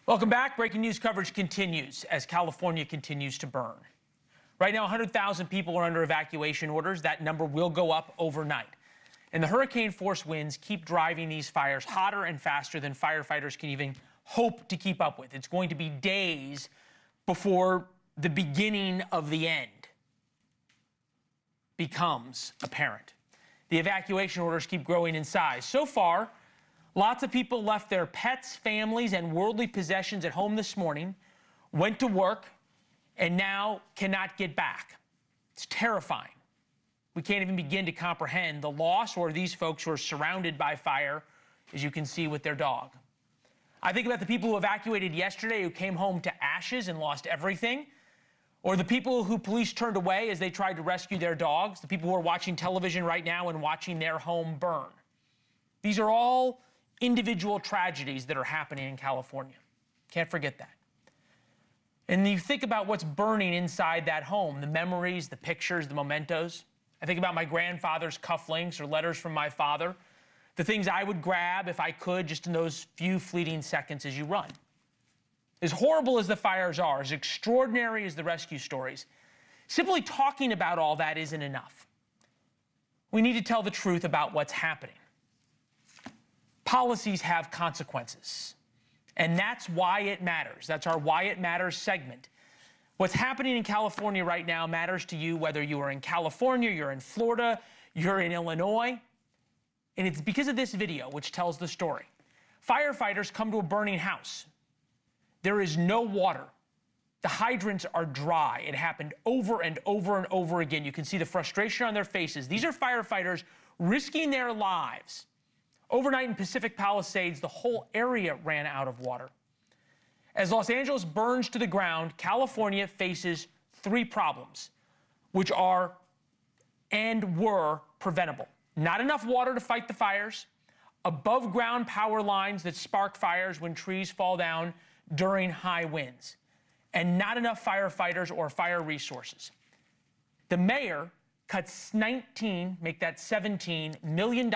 Welcome back. Breaking news coverage continues as California continues to burn. Right now, 100,000 people are under evacuation orders. That number will go up overnight. And the hurricane-force winds keep driving these fires hotter and faster than firefighters can even hope to keep up with. It's going to be days before the beginning of the end becomes apparent. The evacuation orders keep growing in size. So far, lots of people left their pets, families, and worldly possessions at home this morning, went to work, and now cannot get back. It's terrifying. We can't even begin to comprehend the loss or these folks who are surrounded by fire, as you can see with their dog. I think about the people who evacuated yesterday who came home to ashes and lost everything, or the people who police turned away as they tried to rescue their dogs, the people who are watching television right now and watching their home burn. These are all individual tragedies that are happening in California. Can't forget that. And you think about what's burning inside that home, the memories, the pictures, the mementos. I think about my grandfather's cufflinks or letters from my father, the things I would grab if I could just in those few fleeting seconds as you run. As horrible as the fires are, as extraordinary as the rescue stories, simply talking about all that isn't enough. We need to tell the truth about what's happening. Policies have consequences, and that's why it matters. That's our Why It Matters segment. What's happening in California right now matters to you, whether you are in California, you're in Florida, you're in Illinois, and it's because of this video which tells the story. Firefighters come to a burning house. There is no water. The hydrants are dry. It happened over and over and over again. You can see the frustration on their faces. These are firefighters risking their lives. Overnight in Pacific Palisades, the whole area ran out of water. As Los Angeles burns to the ground, California faces three problems, which are and were preventable. Not enough water to fight the fires, above-ground power lines that spark fires when trees fall down during high winds, and not enough firefighters or fire resources. The mayor cuts make that $17 million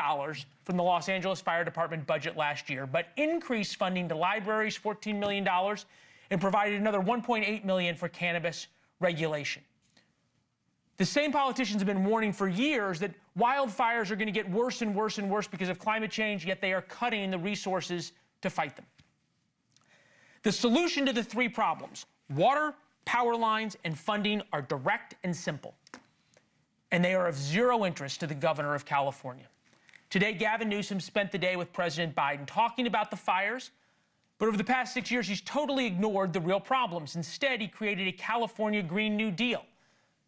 from the Los Angeles Fire Department budget last year, but increased funding to libraries, $14 million, and provided another $1.8 million for cannabis regulation. The same politicians have been warning for years that wildfires are going to get worse and worse and worse because of climate change, yet they are cutting the resources to fight them. The solution to the three problems, water, power lines, and funding, are direct and simple. And they are of zero interest to the governor of California. Today, Gavin Newsom spent the day with President Biden talking about the fires, but over the past 6 years, he's totally ignored the real problems. Instead, he created a California Green New Deal,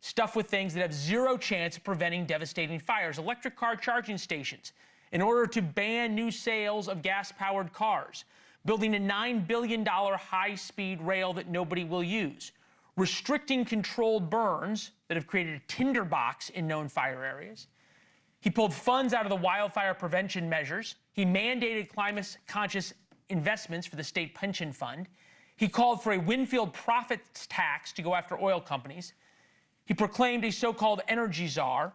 stuffed with things that have zero chance of preventing devastating fires, electric car charging stations, in order to ban new sales of gas-powered cars, building a $9 billion high-speed rail that nobody will use, restricting controlled burns that have created a tinderbox in known fire areas. He pulled funds out of the wildfire prevention measures. He mandated climate-conscious investments for the state pension fund. He called for a Winfield profits tax to go after oil companies. He proclaimed a so-called energy czar.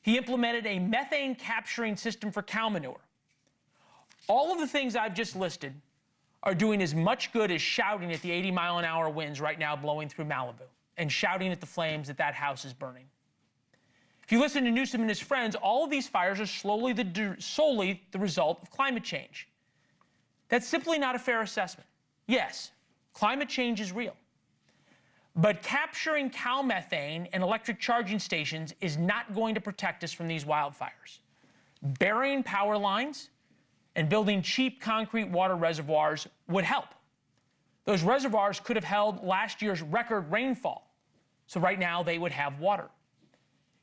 He implemented a methane capturing system for cow manure. All of the things I've just listed are doing as much good as shouting at the 80-mile-an-hour winds right now blowing through Malibu and shouting at the flames that that house is burning. If you listen to Newsom and his friends, all of these fires are solely the result of climate change. That's simply not a fair assessment. Yes, climate change is real. But capturing cow methane and electric charging stations is not going to protect us from these wildfires. Burying power lines and building cheap concrete water reservoirs would help. Those reservoirs could have held last year's record rainfall, so right now they would have water.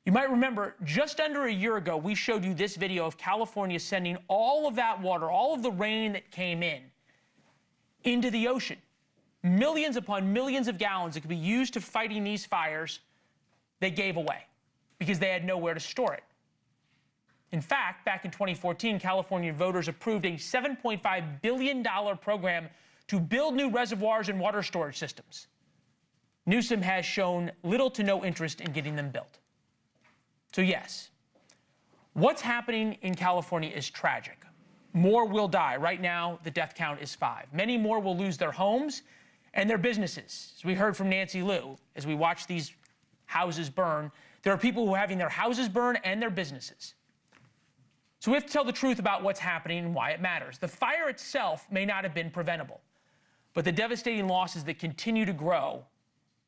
You might remember just under a year ago, we showed you this video of California sending all of that water, all of the rain that came in, into the ocean. Millions upon millions of gallons that could be used to fighting these fires, they gave away because they had nowhere to store it. In fact, back in 2014, California voters approved a $7.5 billion program to build new reservoirs and water storage systems. Newsom has shown little to no interest in getting them built. So yes, what's happening in California is tragic. more will die. Right now, the death count is 5. Many more will lose their homes and their businesses. As we heard from Nancy Liu, as we watch these houses burn, there are people who are having their houses burn and their businesses. So we have to tell the truth about what's happening and why it matters. The fire itself may not have been preventable, but the devastating losses that continue to grow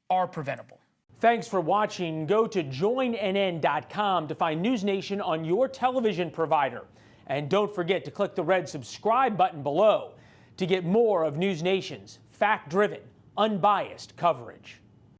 are preventable. Thanks for watching. Go to joinnn.com to find NewsNation on your television provider. And don't forget to click the red subscribe button below to get more of NewsNation's fact-driven, unbiased coverage.